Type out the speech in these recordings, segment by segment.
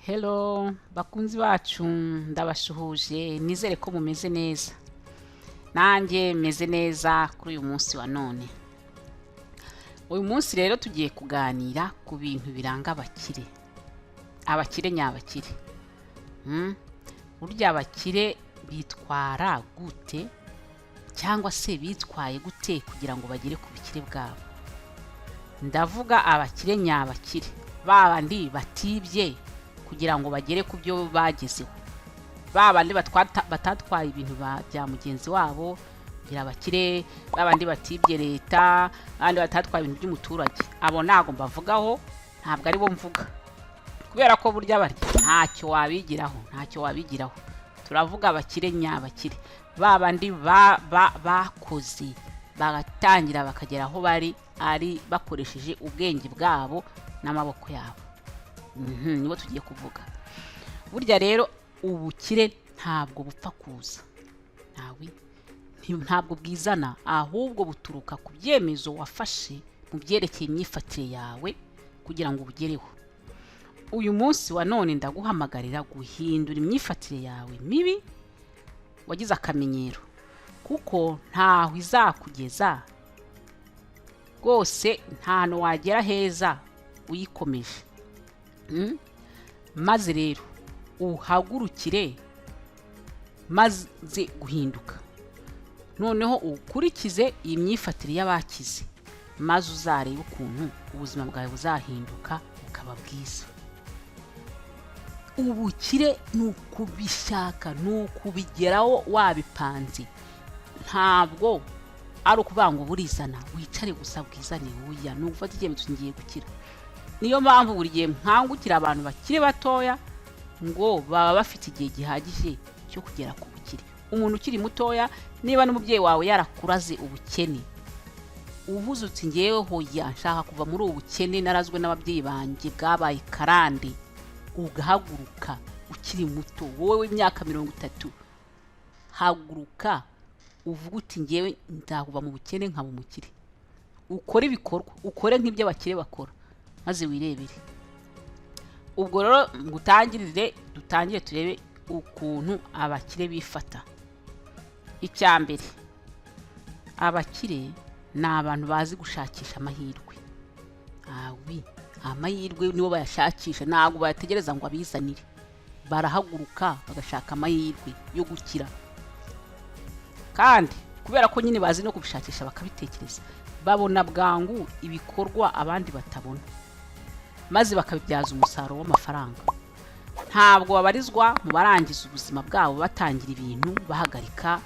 Hello bakunzi bacu ndabashuhuje nizere ko mumeze neza nanjye meze neza kuri uyu munsi wa none. Uyu munsi rero tugiye kuganira ku bintu biranga abakire nyabakire. Burya abakire bitwara gute cyangwa se bitwaye gute kugira ngo bagere ku bukire bwabo. Ndavuga abakire nyabakire babandi batibye kugira ngo bagere ku byo bagezeho, babandi batatwaye ibintu bya mugenzi wabo, kugira abakire babandi batibye leta, abandi batatwaye ibintu by'umuturage. Abo nago mbavugaho, ntabwo ari bo mvuga, kubera ko burya bari ntacyo wabigiraho. Turavuga abakire nyabakire, babandi bakoze bagatangira bakagera aho bari ari bakoresheje ubwenge bwabo n'amaboko yabo. Nibo tugiye kuvuga. Burya rero ubukire ntabwo bupfa kuza, ntabwo bwizana, ahubwo buturuka ku byemezo wafashe mu byerekeye imyifatire yawe kugira ngo ubugereho. Uyu munsi wa none ndaguhamagarira guhindura imyifatire yawe mibi wagize akamenyero, kuko ntaho izakugeza rwose, ntano wagera heza uyikomeje. Maze rero uhagurukire maze guhinduka, noneho ukurikize iyi myifatire y'abakize, maze uzarebe ukuntu ubuzima bwawe buzahinduka bukaba bwiza. Ubukire nukubishaka, nukubigeraho wabipanze, ntabwo ari ukuvuga ngo burizana wicare gusa bwizane. Uya nugufata icyemezo ngiye gukira. Niyo mpamvu buri gihe nkangukira abantu bakiri batoya ngo baba bafite igihe gihagije cyo kugera ku bukire. Umuntu ukiri mutoya, niba n'umubyeyi wawe yarakuraze ubukene, uvuze uti ngewe hoya nshaka kuva muri ubu bukene narazwe n'ababyeyi banjye bwabaye karande, ugahaguruka ukiri muto, wowe w'imyaka 30, haguruka uvuga uti ngewe ndakuva mu bukene nkaba umukire. Ukore ibikorwa, ukore nk'ibyo abakire bakora, maze wirebere. Ubwo rero dutangire turebe ukuntu abakire bifata. Icya mbere, abakire ni abantu bazi gushakisha amahirwe. Amahirwe nibo bayashakisha, ntabwo bategereza ngo abizanire. Barahaguruka bagashaka amahirwe yo gukira, kandi kubera ko nyine bazi no kubishakisha bakabitekereza, babona bwangu ibikorwa abandi batabona, maze bakabibyaza umusaruro w'amafaranga. Ntabwo babarizwa mu barangiza ubuzima bwabo batangira ibintu bahagarika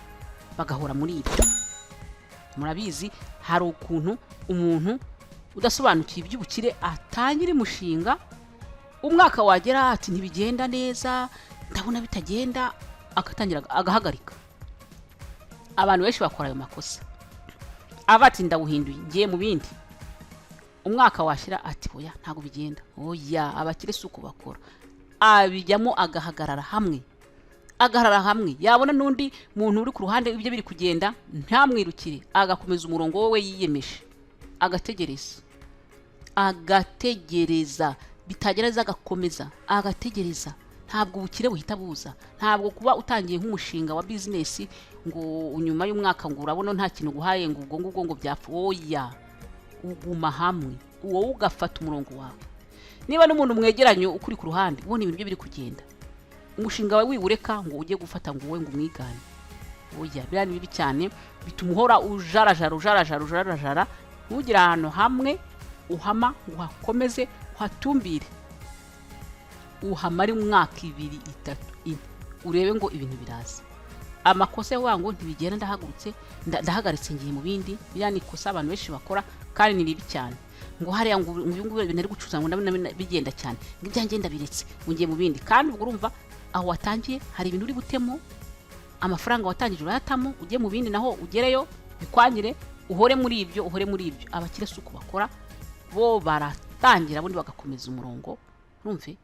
bagahora muri ibyo. Murabizi hari ukuntu umuntu udasobanukiye iby'ubukire atangira umushinga, umwaka wagera ati ntibigenda neza, ndabona bitagenda, agatangira agahagarika. Abantu benshi bakora ayo makosa, abati ndawuhinduye ngiye mu bindi. Umwaka washira ati oya ntago bigenda. Oya, abakire suko bakora, abijyamo agahagarara hamwe, yabona n'undi muntu uri ku ruhande ibyo biri kugenda ntamwirukire, agakomeza umurongo wowe yiyemeje, agategereza bitagereza, agakomeza agategereza. Ntabwo ubukire buhita buza, ntabwo kuba utangiye nk'umushinga wa business ngo unyuma y'umwaka ngo urabona nta kintu guhaye ngo ubwo ngo byapfa. Oya, uguma hamwe, wowe ugafata umurongo wawe. Niba n'umuntu mwegeranye ukuri ku ruhande ubona ibintu biri kugenda, umushinga wawe wiwureka ngo ujye gufata ngo wowe ngo umwigane. Oya, birani bibi cyane, bituma uhora ujarajara, ntugira ahantu hamwe uhama ngo hakomeze uhatumbire. Uhamare umwaka 2, 3, 4 urebe ngo ibintu biraza. Amakosa y'wango ntibigenda ndahagaritse ngiye mu bindi, birani kosa abantu benshi bakora kandi ni ribi cyane. Ngo hariya ngo uyu ibintu ari gucuza ngo ndabona bigenda cyane, ngo ibyanjye ndabiretse ngiye mu bindi. Kandi ubwo urumva aho watangiye hari ibintu uri butemo, amafaranga watangije urayatamo, ujye mu bindi naho ugereyo bikwanyire, uhore muri ibyo. Abakire suko bakora, bo baratangira bundi bagakomeza umurongo. Urumve,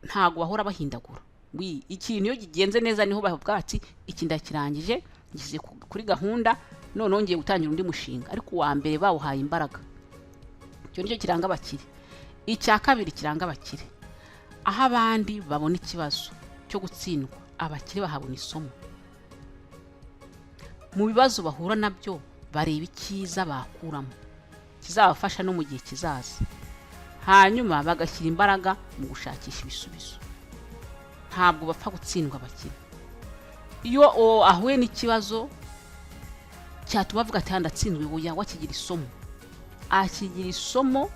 ntago bahora bahindagura. Ikintu iyo kigenze neza niho bavuga ati iki ndakirangije, ngize kuri gahunda, none ngiye gutangira undi mushinga. Ariko wa mbere bawuhaye imbaraga. Cyo nicyo kiranga abakire. Icya kabiri kiranga abakire, aho abandi babona ikibazo cyo gutsindwa, abakire bahabona isomo. Mu bibazo bahura nabyo bareba icyiza bakuramo kizabafasha no mu gihe kizaza, hanyuma bagashyira imbaraga mu gushakisha ibisubizo. Ntabwo bapfa gutsindwa abakire. Iyo ahuye n'ikibazo cyatuma avuga ati ndatsinzwe, oya, wakigira isomo. Akigira isomo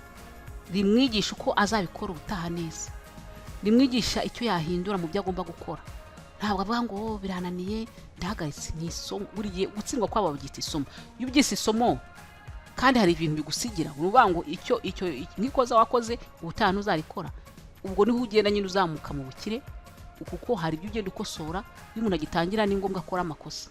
rimwigisha uko azabikora ubutaha neza, rimwigisha icyo yahindura mu byo agomba gukora. Ntabwo avuga ngo birananiye ndahagaritse. Ni isomo. Buri gihe gutsindwa kwabo bagita isomo. Iyo ubyise isomo kandi hari ibintu bigusigira, uruvuga ngo icyo nkikoza wakoze ubutaha ntuzarikora, ubwo niho ugenda nyine uzamuka mu bukire, kuko hari ibyo ugenda ukosora. Iyo umuntu agitangira ni ngombwa akora amakosa.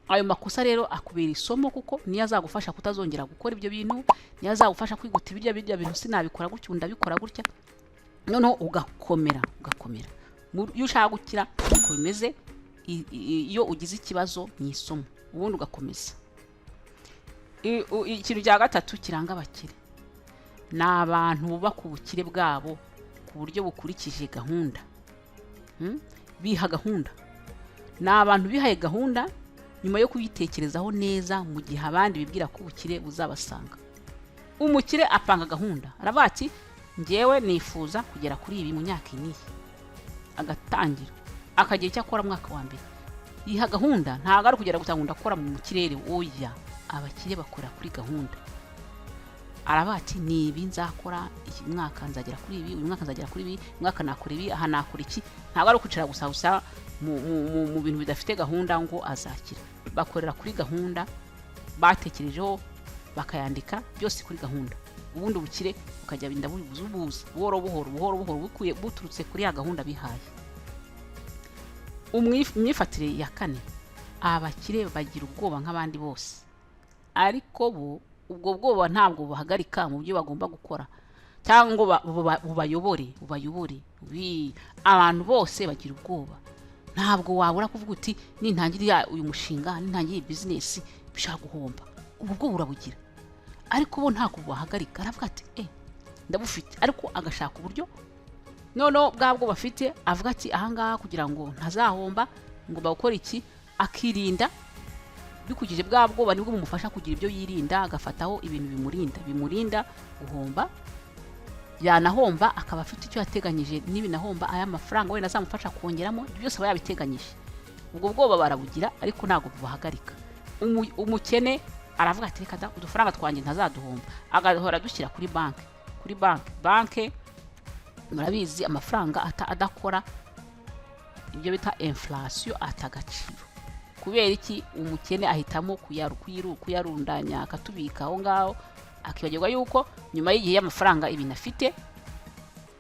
Ayo makosa rero akubera isomo, kuko niyo azagufasha kutazongera gukora ibyo bintu, niyo azagufasha kwiguta ibirya bintu sinabikora gutya ndabikora gutya, noneho ugakomera. Iyo ushaka gukira uko bimeze, iyo ugize ikibazo ni isomo, ubundi ugakomeza. Ikintu cya gatatu kiranga abakire ni abantu bubaka ubukire bwabo ku buryo bukurikije gahunda. Biha gahunda. Ni abantu bihaye gahunda nyuma yo kuyitekerezaho neza, mu gihe abandi bibwira ko ubukire buzabasanga. Umukire apanga gahunda, aravuga ati njyewe nifuza kugera kuri ibi mu myaka iniye, agatangira akagira icyo akora mwaka wa mbere. Yiha gahunda, ntabwo ari kugera gutanga ndakora mu kirere, oya. Abakire bakora kuri gahunda. Aravuga ati ni ibi nzakora, iki mwaka nzagera kuri ibi, uyu mwaka nzagera kuri ibi, mwaka nakora ibi, aha nakora iki. Ntabwo ari kwicara gusa mu bintu bidafite gahunda ngo azakira. Bakorera kuri gahunda, batekerejeho, bakayandika byose kuri gahunda. Ubundi ubukire bukajya binda bubuza buhoro buhoro buturutse kuri ya gahunda bihaye. Imyifatire ya kane, abakire bagira ubwoba nk'abandi bose, ariko bo ubwo bwoba ntabwo buhagarika mu byo bagomba gukora cyangwa bubayobore. Abantu bose bagira ubwoba. Ntabwo wabura kuvuga uti nintangirira uyu mushinga, nintangirira business bishaka guhomba, ubwo burabugira. Ariko bo ntabwo buhagarika. Aravuga ati ndabufite, ariko agashaka uburyo noneho bwabwo bafite, avuga ati ahangaha kugira ngo ntazahomba ngomba gukora iki, akirinda. Bikugije bwabwo nibwo bumufasha kugira ibyo yirinda, agafataho ibintu bimurinda guhomba. Yanahomba akaba afite icyo yateganyije, n'ibinahomba aya mafaranga we nazamufasha kongeramo, byose aba yabiteganyije. Ubwo bwoba barabugira, ariko ntabwo bubahagarika. Umukene aravuga ati reka udufaranga twanjye ntazaduhomba, agahora dushyira kuri banke. Murabizi amafaranga adakora, ibyo bita inflation, atagaciro. Kubera iki? Umukene ahitamo kuyarundanya, akatubika aho ngaho, akibagirwa yuko nyuma y'igihe y'amafaranga ibintu afite,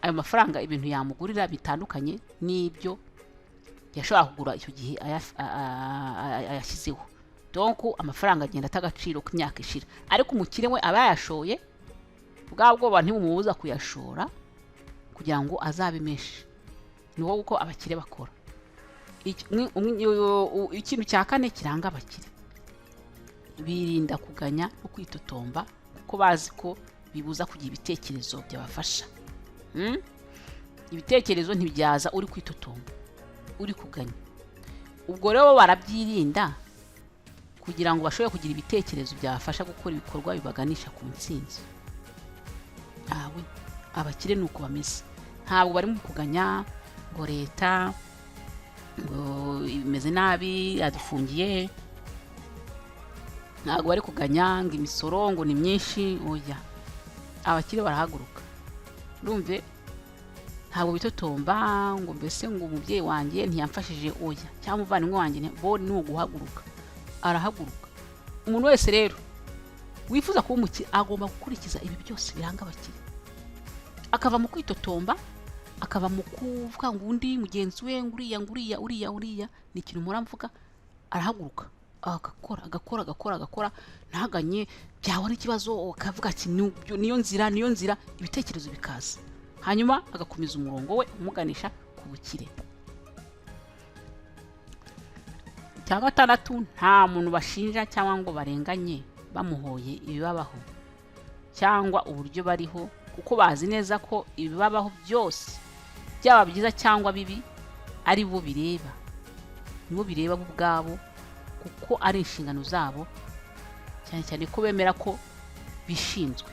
ayo mafaranga ibintu yamugurira bitandukanye n'ibyo yashobora kugura icyo gihe ayashyizeho. Donc amafaranga agenda atagaciro ku myaka ishira. Ariko umukire we aba yashoye, bwabwo ntibumubuza kuyashora kugira ngo azabimeshe. Niho uko abakire bakora. Ikintu cya kane kiranga abakire, birinda kuganya no kwitotomba, kuko bazi ko bibuza kugira ibitekerezo byabafasha. Ibitekerezo ntibyaza uri kwitotomba, uri kuganya. Ubwo rero barabyirinda kugira ngo bashobore kugira ibitekerezo byabafasha gukora ibikorwa bibaganisha ku ntsinzi. Abakire nuko bameze. Ntabwo bari mu kuganya ngo leta ngo imeze nabi yadufungiye, ntabwo bari kuganya ngo imisoro ngo ni myinshi, oya. Abakire barahaguruka. Urumve, ntabwo bitotomba ngo mbese ngo umubyeyi wanjye ntiyamfashije, oya, cyangwa umuvandimwe wanjye bo ni uguhaguruka. Arahaguruka. Umuntu wese rero wifuza kuba umukire agomba gukurikiza ibi byose biranga abakire, akava mu kwitotomba, akava mu kuvuga ngo undi mugenzi we uriya. Ni ikintu mpora mvuga. Arahaguruka agakora, ntaganye. Byaba ari ikibazo akavuga ati niyo nzira, ibitekerezo bikaza, hanyuma agakomeza umurongo we umuganisha ku bukire. Cya gatandatu, nta muntu bashinja cyangwa ngo barenganye bamuhoye ibibabaho cyangwa uburyo bariho, kuko bazi neza ko ibibabaho byose byaba byiza cyangwa bibi ari bo bireba, nibo bireba bo ubwabo kuko ari inshingano zabo, cyane cyane ko bemera ko bishinzwe.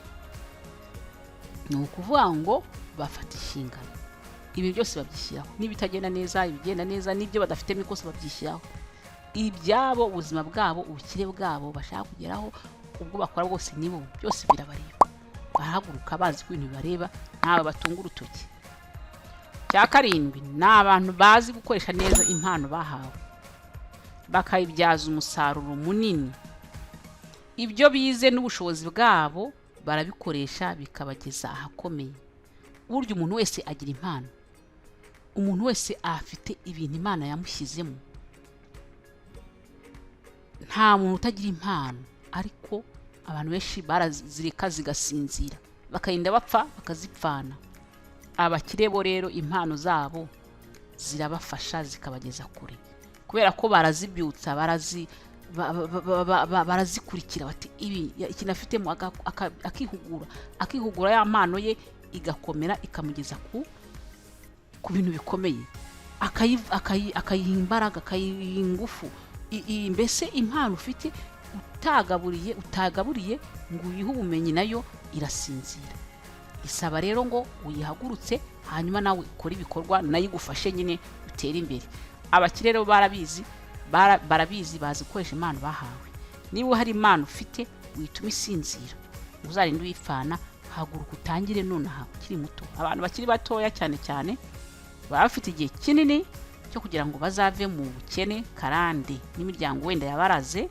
Ni ukuvuga ngo bafata inshingano, ibi byose babyishyiraho, n'ibitagenda neza, ibigenda neza, n'ibyo badafite mikosa babyishyiraho. Ibyabo, ubuzima bwabo, ubukire bwabo bashaka kugeraho, ubwo bakora bwose nibo byose birabareba. Barahaguruka bazi ko ibintu bibareba, ntawe batunga urutoki. Cya karindwi, ni abantu bazi gukoresha neza impano bahawe, bakayibyaza umusaruro munini. Ibyo bize n'ubushobozi bwabo barabikoresha bikabageza ahakomeye. Burya umuntu wese agira impano, umuntu wese afite ibintu Imana yamushyizemo. Nta muntu utagira impano, ariko abantu benshi barazireka zigasinzira, bakarinda bapfa bakazipfana. Abakire bo rero impano zabo zirabafasha zikabageza kure, kubera ko barazibyutsa, barazikurikira, bati ibi ikintu afitemo akihugura ya mpano ye igakomera, ikamugeza ku bintu bikomeye, akayiha imbaraga, akayiha ingufu. Mbese impano ufite utagaburiye ngo uyihe ubumenyi, nayo irasinzira. Isaba rero ngo uyihagurutse, hanyuma nawe ukora ibikorwa nayo igufashe nyine utere imbere. Abakire rero barabizi, bazi gukoresha impano bahawe. Niba hari impano ufite wituma isinzira, uzarinde uyipfana, haguruka utangire nonaha ukiri muto. Abantu bakiri batoya cyane cyane baba bafite igihe kinini cyo kugira ngo bazave mu bukene karande n'imiryango wenda yabaraze,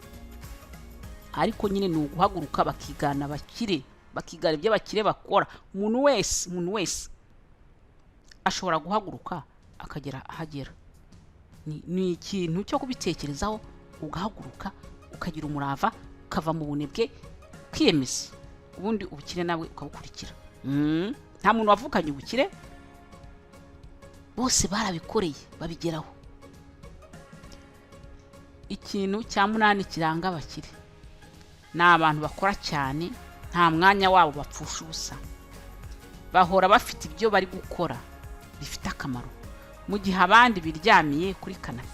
ariko nyine ni uguhaguruka bakigana abakire, bakigana ibyo abakire bakora. Umuntu wese ashobora guhaguruka akagera ahagera. Ni ikintu cyo kubitekerezaho, ugahaguruka ukagira umurava, ukava mu bunebwe, kwiyemeza, ubundi ubukire nawe ukabukurikira. Nta muntu wavukanye ubukire, bose barabikoreye babigeraho. Ikintu cya munani kiranga abakire, ni abantu bakora cyane, nta mwanya wabo bapfusha ubusa. Bahora bafite ibyo bari gukora bifite akamaro, mu gihe abandi biryamiye kuri kanape,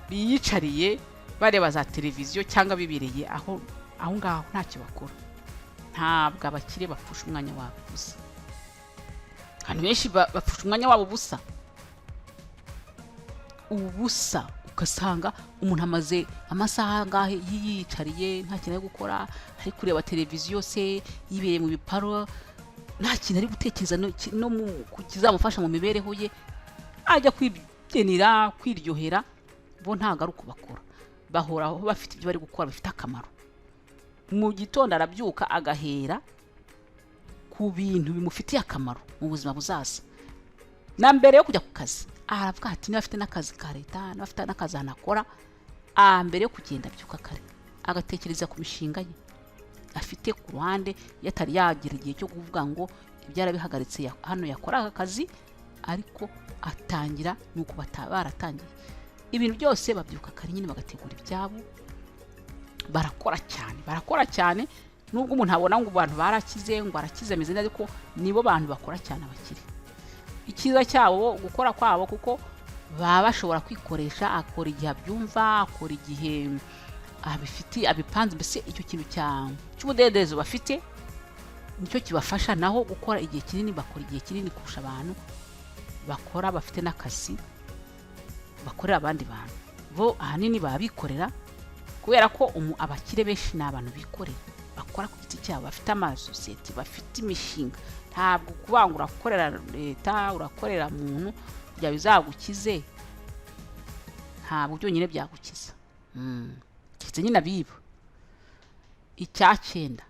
biyicariye bareba za televiziyo cyangwa bibereye aho ngaho ntacyo bakora. Ntabwo abakire bapfusha umwanya wabo ubusa. Abantu benshi bapfusha umwanya wabo ubusa, ugasanga umuntu amaze amasaha angahe yiyicariye nta kintu ari gukora, ari kureba televiziyo se, yibereye mu biparo, nta kintu ari gutekereza no mu kizamufasha mu mibereho ye, ajya kwigenera, kwiryohera. Bo ntago ari uko bakora, bahoraho bafite ibyo bari gukora bifite akamaro. Mu gitondo arabyuka agahera ku bintu bimufitiye akamaro mu buzima buzaza, na mbere yo kujya ku kazi aravuga ati niba afite n'akazi ka leta, niba afite n'akazi anakora, mbere yo kugenda abyuka kare agatekereza ku mishinga ye afite ku ruhande, yatari yagira igihe cyo kuvuga ngo ibyarabihagaritse hano yakora aka kazi, ariko atangira nuko baratangiye ibintu byose. Babyuka kare nyine bagategura ibyabo, barakora cyane. Nubwo umuntu abona ngo abantu barakize, ngo arakize ameze neza, ariko nibo bantu bakora cyane abakire. Ikiza cyabo gukora kwabo, kuko baba bashobora kwikoresha, akora igihe abyumva, akora igihe abifiti abipanze. Mbese icyo kintu cy'ubudendezo bafite nicyo kibafasha naho gukora igihe kinini. Bakora igihe kinini kurusha abantu bakora bafite n'akazi bakorera abandi bantu. Bo ahanini babikorera, kubera ko abakire benshi ni abantu bikorera, bakora ku giti cyabo, bafite amasosiyete, bafite imishinga. Ntabwo kubangura gukorera leta, urakorera muntu bya bizagukize, ntabwo byonyine byagukiza. Kitse nyine abiba. Icyacyenda,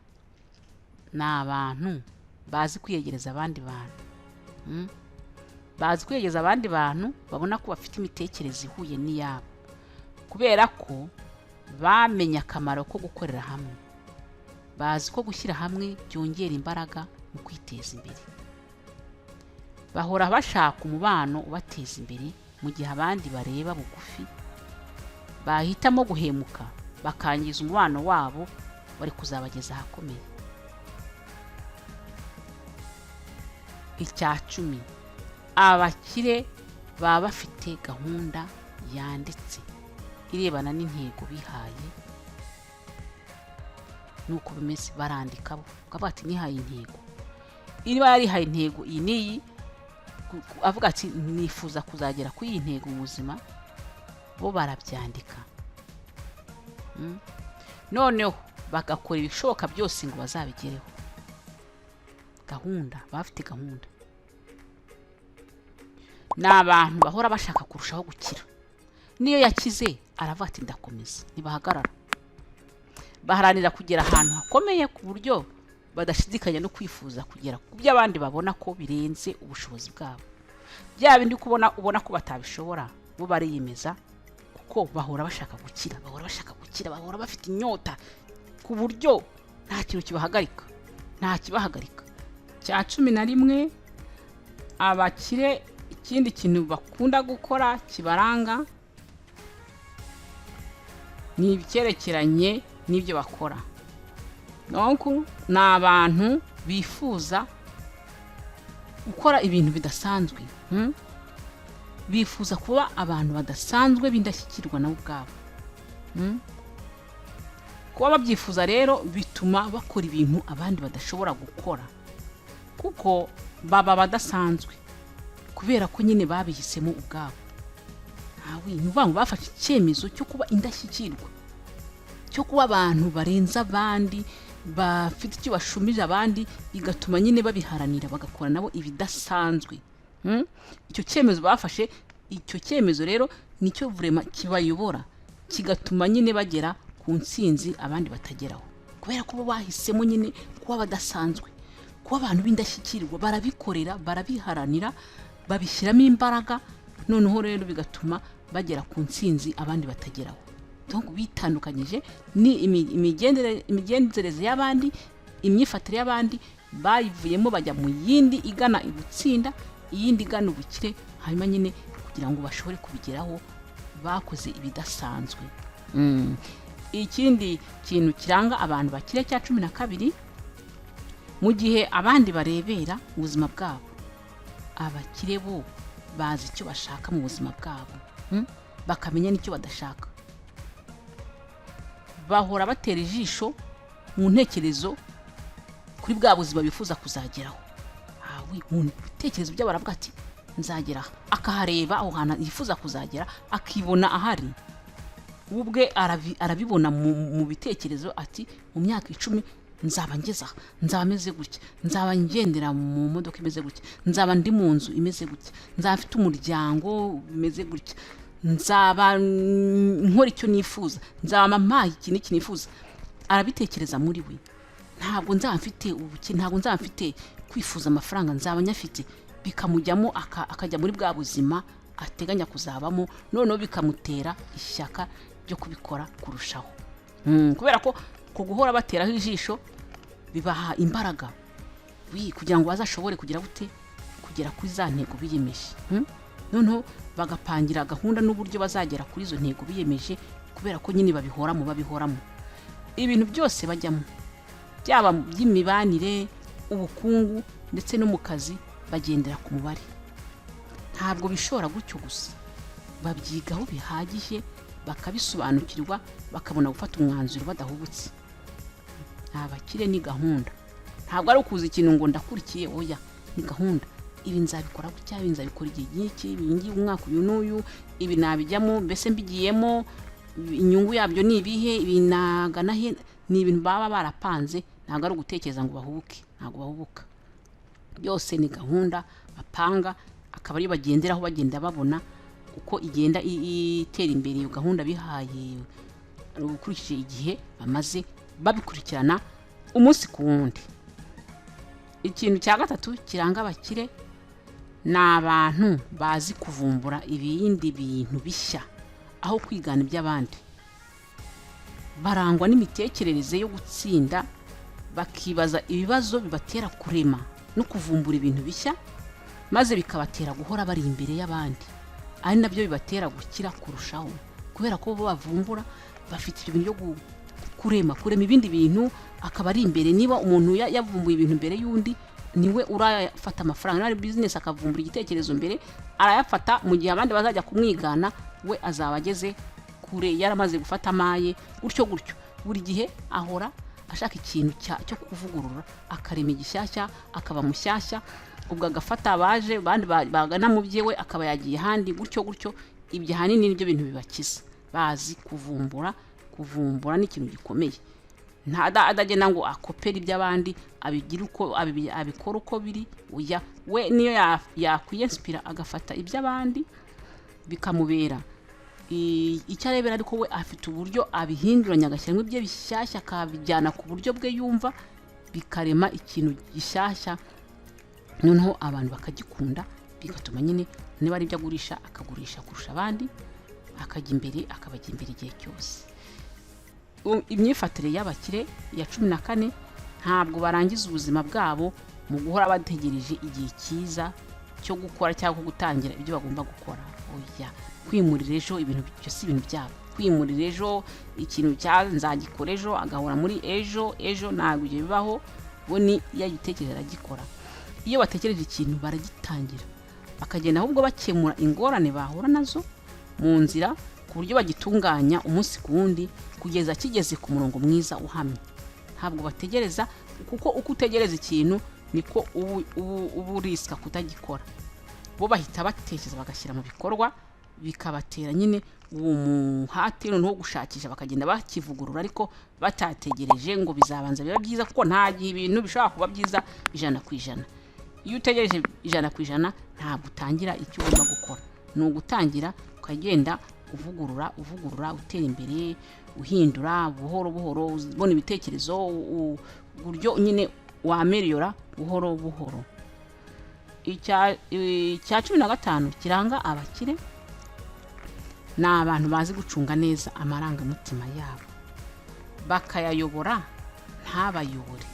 ni abantu bazi kwiyegereza abandi bantu. Bazi kwiyegereza abandi bantu, babona ko bafite imitekerereze ihuye n'iyabo, kubera ko bamenye akamaro ko gukorera hamwe. Bazi ko gushyira hamwe byongera imbaraga mu kwiteza imbere. Bahora bashaka umubano ubateza imbere, mu gihe abandi bareba bugufi, bahitamo guhemuka bakangiza umubano wabo bari kuzabageza ahakomeye. Icya cumi, abakire baba bafite gahunda yanditse irebana n'intego bihaye. Nuko bimeze, barandika bavuga ati nihaye intego, niba yarihaye intego iyi n'iyi, avuga ati nifuza kuzagera kuri iyi ntego mu buzima, bo barabyandika. Noneho bagakora ibishoboka byose ngo bazabigereho. Gahunda, bafite gahunda. Ni abantu bahora bashaka kurushaho gukira. Niyo yakize aravuga ati ndakomeza, ntibahagarara. Baharanira kugera ahantu hakomeye ku buryo badashidikanya no kwifuza kugera ku byo abandi babona ko birenze ubushobozi bwabo. Bya bindi ubona ko batabishobora, bo bariyemeza kuko bahora bashaka gukira, bahora bafite inyota ku buryo nta kintu kibahagarika, nta kibahagarika. Cya 11, abakire ikindi kintu bakunda gukora kibaranga ni ibikerekeranye n'ibyo bakora. Nuko ni abantu bifuza gukora ibintu bidasanzwe. Bifuza kuba abantu badasanzwe bindashyikirwa nabo ubwabo. Kuba babyifuza rero bituma bakora ibintu abandi badashobora gukora, kuko baba badasanzwe kubera ko nyine babihisemo ubwabo. Nuvuga ngo bafashe icyemezo cyo kuba indashyikirwa, cyo kuba abantu barenza abandi, bafite icyo bashumije abandi, bigatuma nyine babiharanira bagakora nabo ibidasanzwe. Icyo cyemezo bafashe, icyo cyemezo rero nicyo vraiment kibayobora, kigatuma nyine bagera ku ntsinzi abandi batageraho, kubera ko bahisemo nyine kuba badasanzwe, kuba abantu b'indashyikirwa. Barabikorera, barabiharanira, babishyiramo imbaraga, noneho rero bigatuma bagera ku ntsinzi abandi batageraho. Donc bitandukanyije ni imigenzereze y'abandi, imyifatire y'abandi, bayivuyemo bajya mu yindi igana ibutsinda, iyindi igana ubukire, hanyuma nyine kugira ngo bashobore kubigeraho bakoze ibidasanzwe. Ikindi kintu kiranga abantu bakire cya 12, mu gihe abandi barebera ubuzima bwabo, abakire bo bazi icyo bashaka mu buzima bwabo, bakamenya n'icyo badashaka. Bahora batera ijisho mu ntekerezo kuri bwa buzima bifuza kuzageraho. Mu bitekerezo byabo baravuga ati nzagera, akahareba aho hantu yifuza kuzagera, akibona ahari. Ubwe arabibona mu bitekerezo ati mu myaka 10 nzaba ngeza, nzaba meze gutya, nzaba ngendera mu modoka imeze gutya, nzaba ndi mu nzu imeze gutya, nzaba mfite umuryango imeze gutya, nzaba nkora icyo nifuza, nzaba mama ikintu nifuza. Arabitekereza muri we. Ntabwo nzaba mfite ubukire, ntabwo nzaba mfite kwifuza amafaranga, nzaba nyafite. Bikamujyamo akajya muri bwa buzima ateganya kuzabamo, noneho bikamutera ishyaka ryo kubikora kurushaho. Kubera ko guhora bateraho ijisho bibaha imbaraga kugira ngo bazashobore kugira gute, kugera kuri za ntego biyemeje. Noneho bagapangira gahunda n'uburyo bazagera kuri izo ntego biyemeje, kubera ko nyine babihoramo. Ibintu byose bajyamo, byaba by'imibanire, ubukungu ndetse no mu kazi, bagendera ku mubare. Ntabwo bishora gutyo gusa, babyigaho bihagije, bakabisobanukirwa, bakabona gufata umwanzuro badahubutse. Abakire ni gahunda, ntabwo ari ukuza ikintu ngo ndakurikiye, oya, ni gahunda. Ibi nzabikora gutya, ibi nzabikora igihe n'iki, ibi ngiye umwaka uyu n'uyu, ibi nabijyamo, mbese mbigiyemo, inyungu yabyo ni ibihe, ibi nagana he. Ni ibintu baba barapanze, ntabwo ari ugutekereza ngo bahubuke, ntabwo bahubuka. Byose ni gahunda bapanga, akaba ari bagenderaho, bagenda babona uko igenda itera imbere. Iyo gahunda bihaye ukurikije igihe bamaze babikurikirana umunsi ku wundi. Ikintu cya 3 kiranga abakire ni abantu bazi kuvumbura ibindi bintu bishya aho kwigana iby'abandi. Barangwa n'imitekerereze yo gutsinda, bakibaza ibibazo bibatera kurema no kuvumbura ibintu bishya, maze bikabatera guhora bari imbere y'abandi. Ari nabyo bibatera gukira kurushaho, kubera ko bo bavumbura, bafite ibintu byo kurema ibindi bintu, akaba ari imbere. Niba umuntu yavumbuye ibintu imbere y'undi, niwe urayafata amafaranga, ari business akavumbura igitekerezo mbere arayafata, mu gihe abandi bazajya kumwigana we azaba ageze kure yaramaze gufata amaye, gutyo buri gihe ahora ashaka ikintu cyo kuvugurura, akarema igishyashya, akaba mushyashya, ubwo agafata abaje bandi bagana mu byewe akaba yagiye handi, gutyo ibyo hanini nibyo bintu bibakiza, bazi kuvumbura n'ikintu gikomeye. Adagenda ngo akopera iby'abandi abigira uko abikora uko biri, oya we niyo yakwiyenspira agafata iby'abandi bikamubera icyo arebera, ariko we afite uburyo abihinduranya agashyiramo ibyo bishyashya akabijyana ku buryo bwe yumva, bikarema ikintu gishyashya, noneho abantu bakagikunda, bigatuma nyine niba ari ibyo agurisha akagurisha kurusha abandi, akajya imbere igihe cyose. Imyifatire y'abakire ya 14 ntabwo barangiza ubuzima bwabo mu guhora bategereje igihe cyiza cyo gukora cyangwa gutangira ibyo bagomba gukora, oya kwimurira ejo ibintu byose, ibintu byabo kwimurira ejo, ikintu nzagikora ejo, agahora muri ejo ntabwo ibyo bibaho, bo ni yagitekereza aragikora. Iyo batekereje ikintu baragitangira, bakagenda ahubwo bakemura ingorane bahura nazo mu nzira, ku buryo bagitunganya umunsi ku wundi kugeza kigeze ku murongo mwiza uhamye. Ntabwo bategereza, kuko uko utegereza ikintu niko ubu riska kutagikora. Bo bahita batekereza bagashyira mu bikorwa, bikabatera nyine uwo muhati no gushakisha, bakagenda bakivugurura, ariko batategereje ngo bizabanza biba byiza, kuko nta gihe ibintu bishobora kuba byiza 100%. Iyo utegereje 100% ntabwo utangira icyo ugomba gukora, ni ugutangira ukagenda uvugurura utera imbere, uhindura buhoro ubona ibitekerezo, uburyo nyine wameriyora buhoro. Icya 15 kiranga abakire ni abantu bazi gucunga neza amarangamutima yabo, bakayayobora ntabayobore.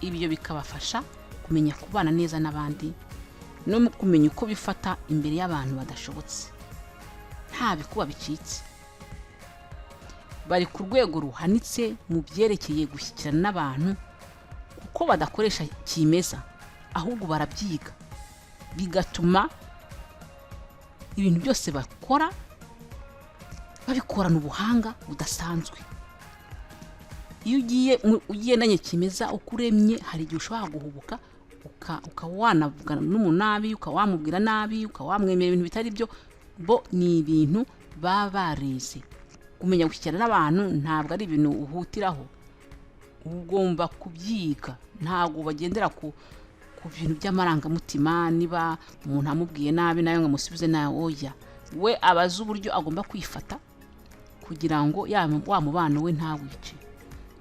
Ibyo bikabafasha kumenya kubana neza n'abandi, no kumenya uko bifata imbere y'abantu badashobotse, nta bikuba bicitse. Bari ku rwego ruhanitse mu byerekeye gushyikirana n'abantu, kuko badakoresha kimeza, ahubwo barabyiga, bigatuma ibintu byose bakora babikorana ubuhanga budasanzwe. Iyo ugiye nanye kimeza ukuremye, hari igihe ushobora guhubuka ukawanavugana n'umunabi, ukawamubwira nabi, ukawamwemera ibintu bitari byo. Bo ni ibintu barize. Kumenya gushyikirana n'abantu ntabwo ari ibintu uhutiraho, ugomba kubyiga. Ntabwo bagendera ku bintu by'amarangamutima, niba umuntu amubwiye nabi nayo ngamusubize nayo, oya we abaza uburyo agomba kwifata kugira ngo wa mubano we ntawice.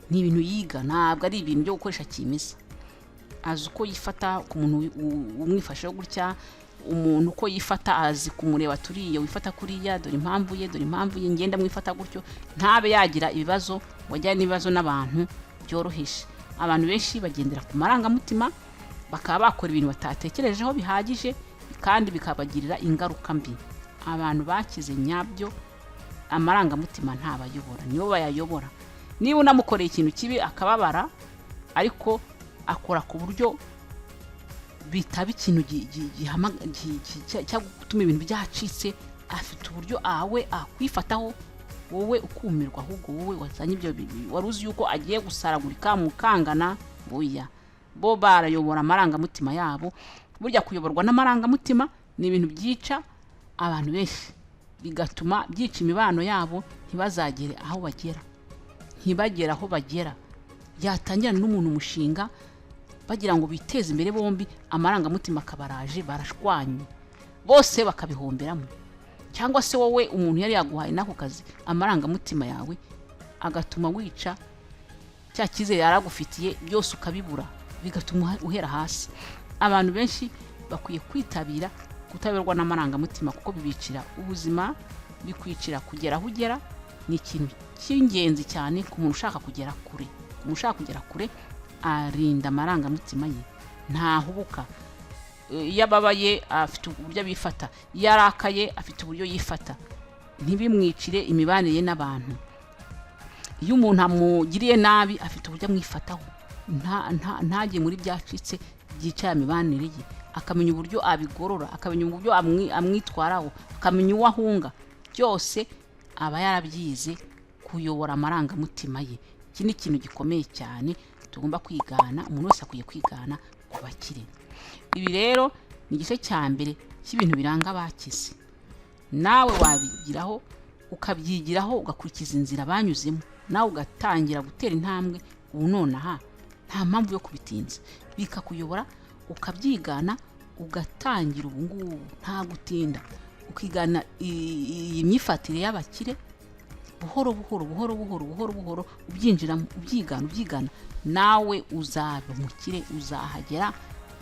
Ni ibintu yiga, ntabwo ari ibintu byo gukoresha kimeza. Azi uko yifata ku muntu umwifasheho gutya, umuntu uko yifata azi kumureba, turiye wifata kuriya, dore impamvu ye ngenda mwifata gutyo, ntabe yagira ibibazo wajyana n'ibibazo n'abantu byoroheje. Abantu benshi bagendera ku marangamutima, bakaba bakora ibintu batatekerejeho bihagije, kandi bikabagirira ingaruka mbi. Abantu bakize nyabyo, amarangamutima ntabayobora, nibo bayayobora. Niba unamukoreye ikintu kibi akababara, ariko akora ku buryo bitaba ikintu cyo gutuma ibintu byacitse, afite uburyo akwifataho, wowe ukumirwa, ahubwo wowe wazanye ibyo waruzi yuko agiye gusaragurika mukangana. Boya bo barayobora amarangamutima yabo. Burya kuyoborwa n'amarangamutima ni ibintu byica abantu benshi, bigatuma byica imibano yabo, ntibazagere aho bagera. Yatangira n'umuntu umushinga bagira ngo biteze imbere bombi, amarangamutima akabaraje, barashwanye bose bakabihomberamo. Cyangwa se wowe umuntu yari yaguhaye nako kazi, amarangamutima yawe agatuma wica cya cyizere yaragufitiye, byose ukabibura, bigatuma uhera hasi. Abantu benshi bakwiye kwitabira kutaberwa n'amarangamutima, kuko bibicira ubuzima, bikwicira kugera aho ugera. Ni ikintu cy'ingenzi cyane ku muntu ushaka kugera kure. Arinda amarangamutima ye, ntahubuka. Iyo ababaye afite uburyo bifata, iyo arakaye afite uburyo yifata, ntibimwicire imibanire n'abantu. Iyo umuntu amugiriye nabi afite uburyo amwifataho, ntajye muri byacitse byica mibanire ye, akamenya uburyo abigorora, akamenya uburyo amwitwaraho, akamenya uwo ahunga, byose aba yarabyize kuyobora amarangamutima ye. Iki ni ikintu gikomeye cyane tugomba kwigana, umuntu wese akwiye kwigana ku bakire. Ibi rero ni igice cya mbere cy'ibintu biranga abakize. Nawe wabigiraho ukabyigiraho ugakurikiza inzira banyuzemo, nawe ugatangira gutera intambwe ubu nonaha, nta mpamvu yo kubitinza, bikakuyobora ukabyigana ugatangira ubu ngubu nta gutinda, ukigana iyi myifatire y'abakire buhoro buhoro buhoro buhoro buhoro buhoro, ubyinjiramo ubyigana, nawe uzaba umukire, uzahagera.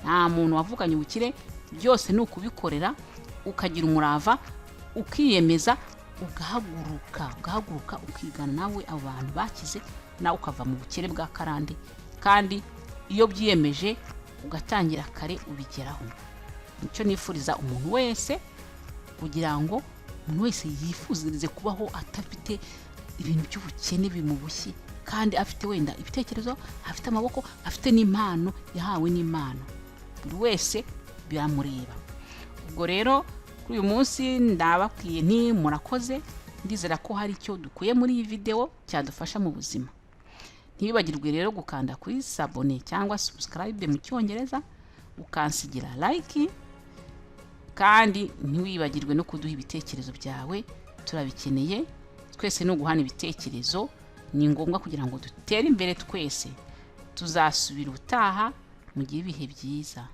Nta muntu wavuganye ubukire, byose ni ukubikorera, ukagira umurava, ukiyemeza, ugahaguruka ukigana nawe abo bantu bakize, nawe ukava mu bukire bwa karande. Kandi iyo byiyemeje ugatangira kare ubigeraho. Nicyo nifuriza umuntu wese, kugira ngo umuntu wese yifuzirize kubaho atafite ibintu by'ubukene bimubushye, kandi afite wenda ibitekerezo, afite amaboko, afite n'impano yahawe n'Imana. Buri wese biramureba. Ubwo rero kuri uyu munsi ndababwiye nti murakoze, ndizera ko hari icyo dukuye muri iyi video cyadufasha mu buzima. Ntibibagirwe rero gukanda kuri sabone cyangwa subscribe mu cyongereza, ukansigira like, kandi ntiwibagirwe no kuduha ibitekerezo byawe, turabikeneye. Twese no guhana ibitekerezo ni ngombwa kugira ngo dutere imbere twese. Tuzasubira utaha, mu gihe ibihe byiza.